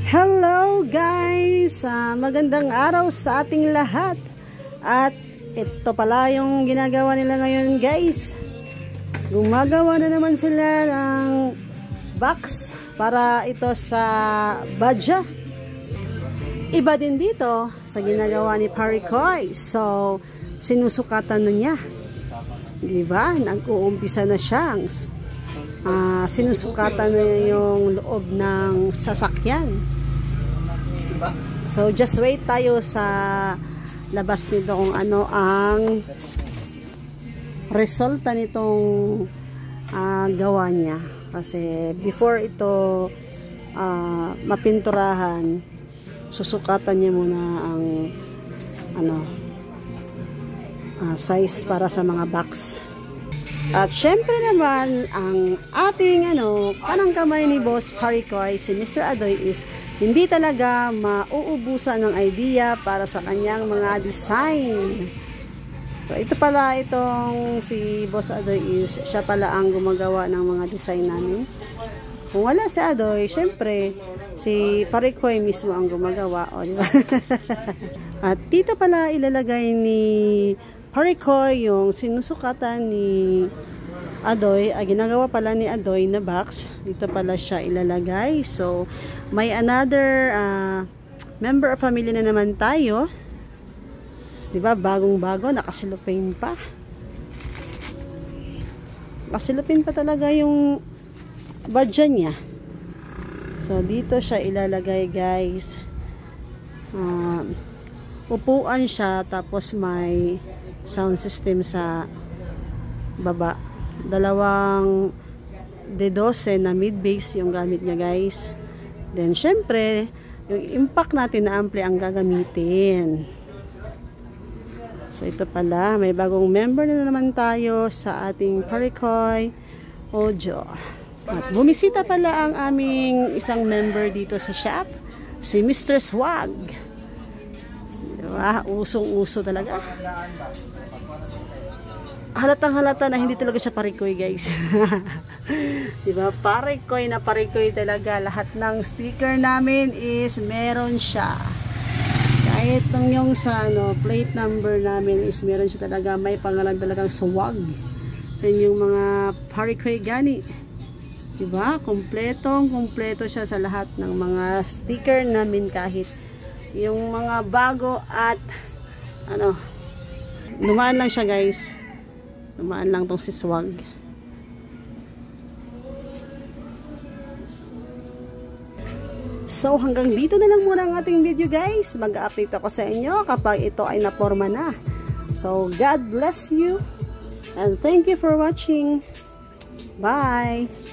Hello guys! Magandang araw sa ating lahat. At ito pala yung ginagawa nila ngayon guys. Gumagawa na naman sila ng box para ito sa badya. Iba din dito sa ginagawa ni Parikoy. So, sinusukatan na niya. Diba? Nag-uumpisa na siyang sinusukatan na yung loob ng sasakyan. So, just wait tayo sa labas nito kung ano ang resulta nitong gawa niya. Kasi before ito mapinturahan, susukatan niya muna ang size para sa mga box. At syempre naman, ang ating kanang kamay ni Boss Parikoy, si Mr. Adoy, is hindi talaga mauubusan ng idea para sa kanyang mga design. So ito pala, itong si Boss Adoy is siya pala ang gumagawa ng mga design namin. Kung wala si Adoy, syempre si Parikoy mismo ang gumagawa, o diba? At dito pala ilalagay ni Parikoy yung sinusukatan ni Adoy. Ginagawa pala ni Adoy na box. Dito pala siya ilalagay. So, may another member of family na naman tayo. Diba? Bagong-bago. Nakasilupin pa. Nakasilupin pa talaga yung badya niya. So, dito siya ilalagay guys. Upuan siya. Tapos may sound system sa baba. Dalawang D12 na mid-bass yung gamit niya guys. Then syempre yung impact natin na ampli ang gagamitin. So ito pala, may bagong member na naman tayo sa ating Parikoy Audio. At bumisita pala ang aming isang member dito sa shop, si Mr. Swag. Diba? Usong-uso talaga. Halatang halata na hindi talaga siya Parikoy guys. Diba? Parikoy na Parikoy talaga. Lahat ng sticker namin is meron siya. Kahit nung yung sa plate number namin is meron siya talaga. May pangalan talagang Swag. Yan yung mga Parikoy gani. Diba? Kompleto siya sa lahat ng mga sticker namin, kahit yung mga bago at lumaan lang siya guys. Lumaan lang tong si Swag. So hanggang dito na lang muna ang ating video guys. Mag-update ako sa inyo kapag ito ay naporma na. So God bless you and thank you for watching. Bye!